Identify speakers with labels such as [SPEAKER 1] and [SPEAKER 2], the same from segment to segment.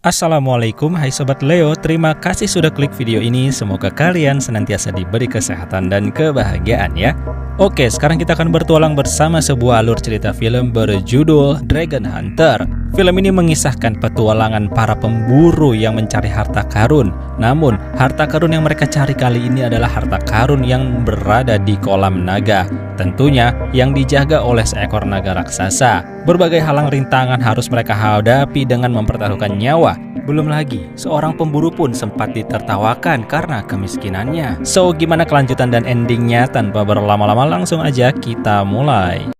[SPEAKER 1] Assalamualaikum, hai Sobat Leo, terima kasih sudah klik video ini. Semoga kalian senantiasa diberi kesehatan dan kebahagiaan ya. Oke, sekarang kita akan bertualang bersama sebuah alur cerita film berjudul Dragon Hunter. Film ini mengisahkan petualangan para pemburu yang mencari harta karun. Namun, harta karun yang mereka cari kali ini adalah harta karun yang berada di kolam naga. Tentunya yang dijaga oleh seekor naga raksasa. Berbagai halang rintangan harus mereka hadapi dengan mempertaruhkan nyawa. Belum lagi, seorang pemburu pun sempat ditertawakan karena kemiskinannya. So, gimana kelanjutan dan endingnya? Tanpa berlama-lama langsung aja kita mulai.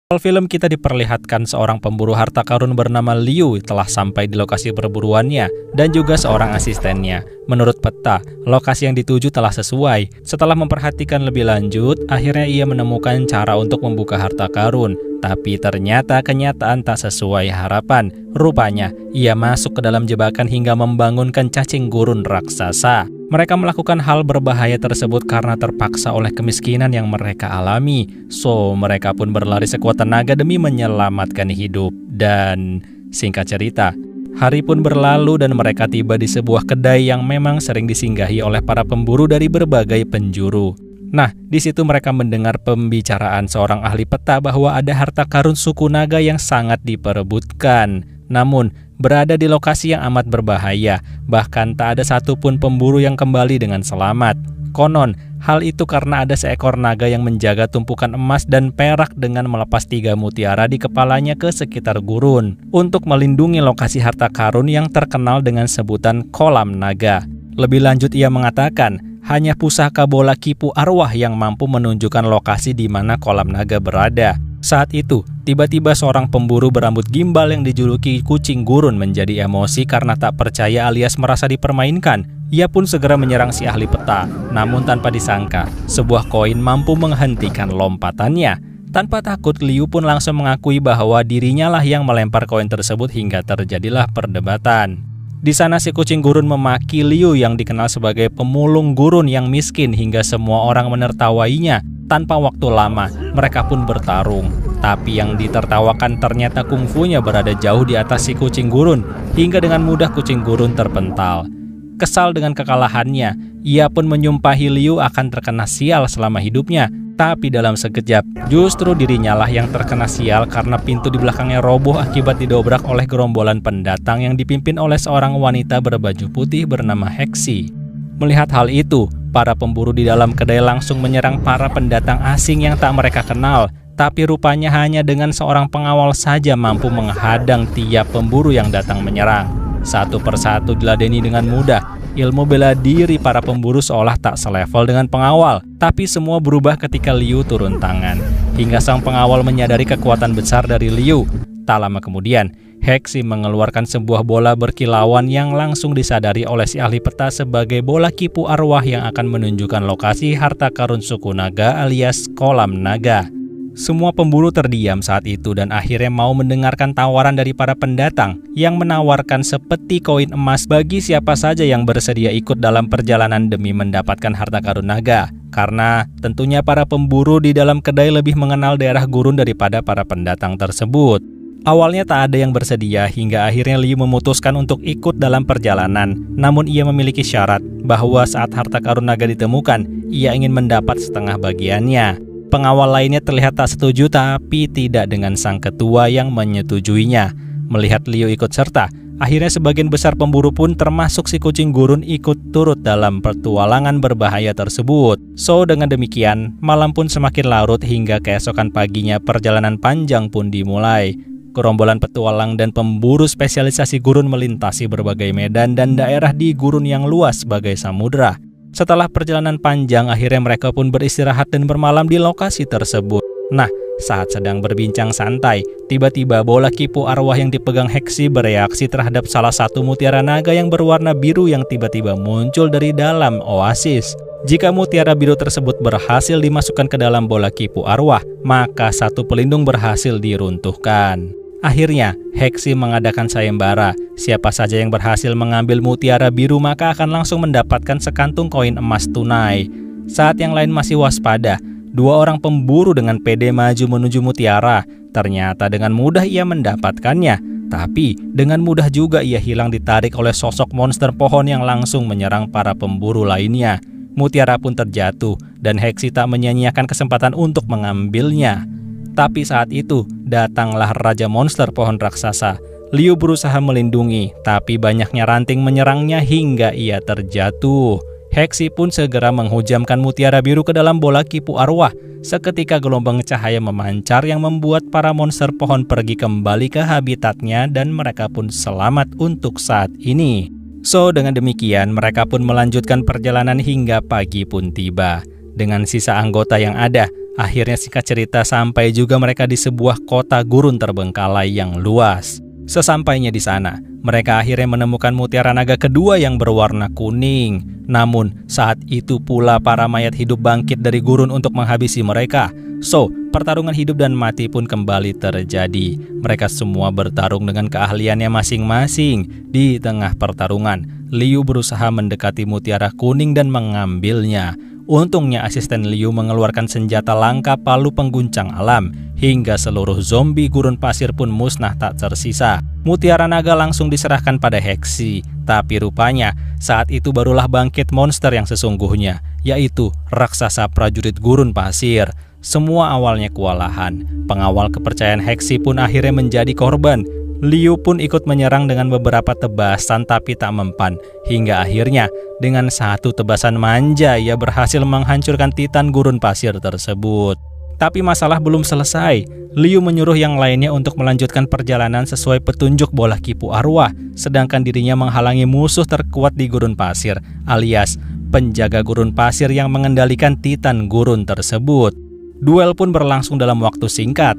[SPEAKER 1] Di film kita diperlihatkan seorang pemburu harta karun bernama Liu telah sampai di lokasi perburuannya dan juga seorang asistennya. Menurut peta, lokasi yang dituju telah sesuai. Setelah memperhatikan lebih lanjut, akhirnya ia menemukan cara untuk membuka harta karun. Tapi ternyata kenyataan tak sesuai harapan. Rupanya, ia masuk ke dalam jebakan hingga membangunkan cacing gurun raksasa. Mereka melakukan hal berbahaya tersebut karena terpaksa oleh kemiskinan yang mereka alami. So, mereka pun berlari sekuat tenaga demi menyelamatkan hidup. Dan singkat cerita, hari pun berlalu dan mereka tiba di sebuah kedai yang memang sering disinggahi oleh para pemburu dari berbagai penjuru. Nah, di situ mereka mendengar pembicaraan seorang ahli peta bahwa ada harta karun suku naga yang sangat diperebutkan. Namun, berada di lokasi yang amat berbahaya, bahkan tak ada satupun pemburu yang kembali dengan selamat. Konon, hal itu karena ada seekor naga yang menjaga tumpukan emas dan perak dengan melepas 3 mutiara di kepalanya ke sekitar gurun untuk melindungi lokasi harta karun yang terkenal dengan sebutan kolam naga. Lebih lanjut ia mengatakan, hanya pusaka bola kipu arwah yang mampu menunjukkan lokasi di mana kolam naga berada. Saat itu, tiba-tiba seorang pemburu berambut gimbal yang dijuluki kucing gurun menjadi emosi karena tak percaya alias merasa dipermainkan. Ia pun segera menyerang si ahli peta. Namun tanpa disangka, sebuah koin mampu menghentikan lompatannya. Tanpa takut, Liu pun langsung mengakui bahwa dirinya lah yang melempar koin tersebut hingga terjadilah perdebatan. Di sana si kucing gurun memaki Liu yang dikenal sebagai pemulung gurun yang miskin hingga semua orang menertawainya. Tanpa waktu lama, mereka pun bertarung. Tapi yang ditertawakan ternyata kungfunya berada jauh di atas si kucing gurun, hingga dengan mudah kucing gurun terpental. Kesal dengan kekalahannya, ia pun menyumpahi Liu akan terkena sial selama hidupnya. Tapi dalam sekejap, justru dirinya lah yang terkena sial karena pintu di belakangnya roboh akibat didobrak oleh gerombolan pendatang yang dipimpin oleh seorang wanita berbaju putih bernama Hexi. Melihat hal itu, para pemburu di dalam kedai langsung menyerang para pendatang asing yang tak mereka kenal. Tapi rupanya hanya dengan seorang pengawal saja mampu menghadang tiap pemburu yang datang menyerang. Satu persatu diladeni dengan mudah. Ilmu bela diri para pemburu seolah tak selevel dengan pengawal. Tapi semua berubah ketika Liu turun tangan. Hingga sang pengawal menyadari kekuatan besar dari Liu. Tak lama kemudian, Hexi mengeluarkan sebuah bola berkilauan yang langsung disadari oleh si ahli peta sebagai bola kipu arwah yang akan menunjukkan lokasi harta karun suku naga alias kolam naga. Semua pemburu terdiam saat itu dan akhirnya mau mendengarkan tawaran dari para pendatang yang menawarkan sepeti koin emas bagi siapa saja yang bersedia ikut dalam perjalanan demi mendapatkan harta karun naga. Karena tentunya para pemburu di dalam kedai lebih mengenal daerah gurun daripada para pendatang tersebut. Awalnya tak ada yang bersedia hingga akhirnya Liu memutuskan untuk ikut dalam perjalanan. Namun ia memiliki syarat bahwa saat harta karun naga ditemukan, ia ingin mendapat setengah bagiannya. Pengawal lainnya terlihat tak setuju tapi tidak dengan sang ketua yang menyetujuinya. Melihat Liu ikut serta, akhirnya sebagian besar pemburu pun termasuk si kucing gurun ikut turut dalam petualangan berbahaya tersebut. So dengan demikian, malam pun semakin larut hingga keesokan paginya perjalanan panjang pun dimulai. Gerombolan petualang dan pemburu spesialisasi gurun melintasi berbagai medan dan daerah di gurun yang luas sebagai samudra. Setelah perjalanan panjang, akhirnya mereka pun beristirahat dan bermalam di lokasi tersebut. Nah, saat sedang berbincang santai, tiba-tiba bola kipu arwah yang dipegang Hexi bereaksi terhadap salah satu mutiara naga yang berwarna biru yang tiba-tiba muncul dari dalam oasis. Jika mutiara biru tersebut berhasil dimasukkan ke dalam bola kipu arwah, maka satu pelindung berhasil diruntuhkan. Akhirnya, Hexi mengadakan sayembara. Siapa saja yang berhasil mengambil mutiara biru maka akan langsung mendapatkan sekantung koin emas tunai. Saat yang lain masih waspada, 2 orang pemburu dengan pede maju menuju mutiara. Ternyata dengan mudah ia mendapatkannya. Tapi dengan mudah juga ia hilang ditarik oleh sosok monster pohon yang langsung menyerang para pemburu lainnya. Mutiara pun terjatuh dan Heksi tak menyia-nyiakan kesempatan untuk mengambilnya. Tapi saat itu datanglah Raja Monster Pohon Raksasa. Liu berusaha melindungi, tapi banyaknya ranting menyerangnya hingga ia terjatuh. Heksi pun segera menghujamkan mutiara biru ke dalam bola kipu arwah. Seketika gelombang cahaya memancar yang membuat para monster pohon pergi kembali ke habitatnya dan mereka pun selamat untuk saat ini. So, dengan demikian mereka pun melanjutkan perjalanan hingga pagi pun tiba. Dengan sisa anggota yang ada, akhirnya singkat cerita sampai juga mereka di sebuah kota gurun terbengkalai yang luas. Sesampainya di sana, mereka akhirnya menemukan mutiara naga kedua yang berwarna kuning. Namun, saat itu pula para mayat hidup bangkit dari gurun untuk menghabisi mereka. So, pertarungan hidup dan mati pun kembali terjadi. Mereka semua bertarung dengan keahliannya masing-masing. Di tengah pertarungan, Liu berusaha mendekati mutiara kuning dan mengambilnya. Untungnya asisten Liu mengeluarkan senjata langka palu pengguncang alam, hingga seluruh zombie gurun pasir pun musnah tak tersisa. Mutiara naga langsung diserahkan pada Heksi, tapi rupanya saat itu barulah bangkit monster yang sesungguhnya, yaitu raksasa prajurit gurun pasir. Semua awalnya kewalahan. Pengawal kepercayaan Heksi pun akhirnya menjadi korban. Liu pun ikut menyerang dengan beberapa tebasan tapi tak mempan. Hingga akhirnya dengan satu tebasan manja ia berhasil menghancurkan titan gurun pasir tersebut. Tapi masalah belum selesai. Liu menyuruh yang lainnya untuk melanjutkan perjalanan sesuai petunjuk bola kipu arwah. Sedangkan dirinya menghalangi musuh terkuat di gurun pasir, alias penjaga gurun pasir yang mengendalikan titan gurun tersebut. Duel pun berlangsung dalam waktu singkat.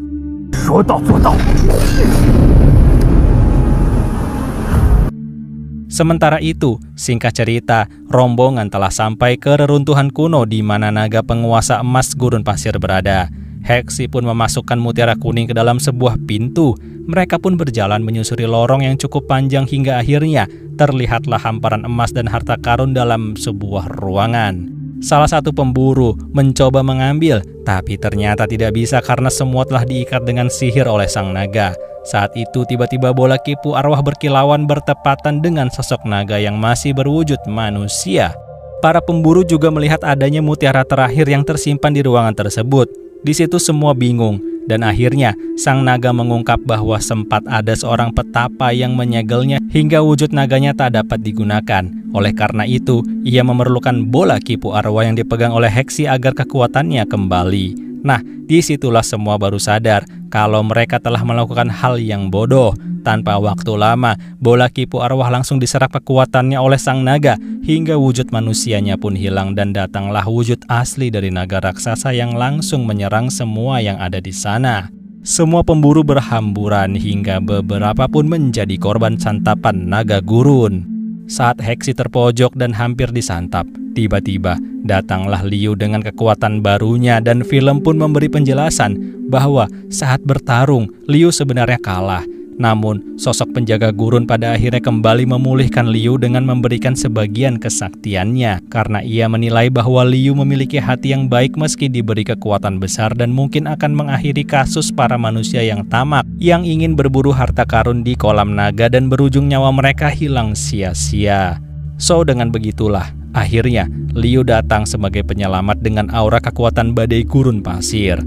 [SPEAKER 1] Sementara itu, singkat cerita, rombongan telah sampai ke reruntuhan kuno di mana naga penguasa emas gurun pasir berada. Heksi pun memasukkan mutiara kuning ke dalam sebuah pintu. Mereka pun berjalan menyusuri lorong yang cukup panjang hingga akhirnya terlihatlah hamparan emas dan harta karun dalam sebuah ruangan. Salah satu pemburu mencoba mengambil, tapi ternyata tidak bisa karena semua telah diikat dengan sihir oleh sang naga. Saat itu tiba-tiba bola kipu arwah berkilauan bertepatan dengan sosok naga yang masih berwujud manusia. Para pemburu juga melihat adanya mutiara terakhir yang tersimpan di ruangan tersebut. Di situ semua bingung, dan akhirnya sang naga mengungkap bahwa sempat ada seorang petapa yang menyegelnya hingga wujud naganya tak dapat digunakan. Oleh karena itu, ia memerlukan bola kipu arwah yang dipegang oleh Heksi agar kekuatannya kembali. Nah, disitulah semua baru sadar kalau mereka telah melakukan hal yang bodoh. Tanpa waktu lama, bola kipu arwah langsung diserap kekuatannya oleh sang naga hingga wujud manusianya pun hilang dan datanglah wujud asli dari naga raksasa yang langsung menyerang semua yang ada di sana. Semua pemburu berhamburan hingga beberapa pun menjadi korban santapan naga gurun. Saat Heksi terpojok dan hampir disantap, tiba-tiba datanglah Liu dengan kekuatan barunya dan film pun memberi penjelasan bahwa saat bertarung, Liu sebenarnya kalah. Namun, sosok penjaga gurun pada akhirnya kembali memulihkan Liu dengan memberikan sebagian kesaktiannya karena ia menilai bahwa Liu memiliki hati yang baik meski diberi kekuatan besar dan mungkin akan mengakhiri kasus para manusia yang tamak yang ingin berburu harta karun di kolam naga dan berujung nyawa mereka hilang sia-sia. So, dengan begitulah, akhirnya Liu datang sebagai penyelamat dengan aura kekuatan badai gurun pasir.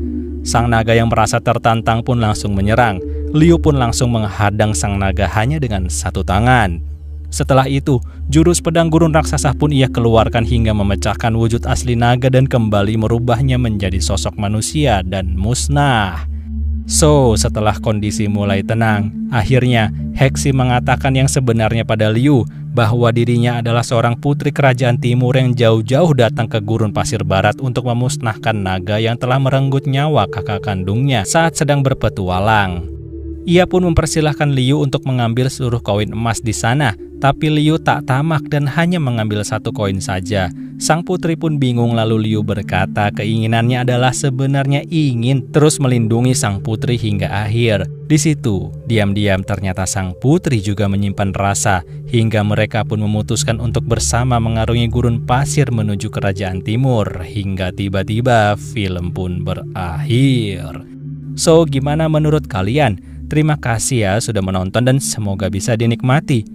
[SPEAKER 1] Sang naga yang merasa tertantang pun langsung menyerang. Liu pun langsung menghadang sang naga hanya dengan satu tangan. Setelah itu, jurus pedang gurun raksasa pun ia keluarkan hingga memecahkan wujud asli naga dan kembali merubahnya menjadi sosok manusia dan musnah. So, setelah kondisi mulai tenang, akhirnya Heksi mengatakan yang sebenarnya pada Liu bahwa dirinya adalah seorang putri kerajaan timur yang jauh-jauh datang ke gurun pasir barat untuk memusnahkan naga yang telah merenggut nyawa kakak kandungnya saat sedang berpetualang. Ia pun mempersilahkan Liu untuk mengambil seluruh koin emas di sana, tapi Liu tak tamak dan hanya mengambil satu koin saja. Sang putri pun bingung lalu Liu berkata keinginannya adalah sebenarnya ingin terus melindungi sang putri hingga akhir. Di situ, diam-diam ternyata sang putri juga menyimpan rasa hingga mereka pun memutuskan untuk bersama mengarungi gurun pasir menuju kerajaan timur hingga tiba-tiba film pun berakhir. So, gimana menurut kalian? Terima kasih ya sudah menonton dan semoga bisa dinikmati.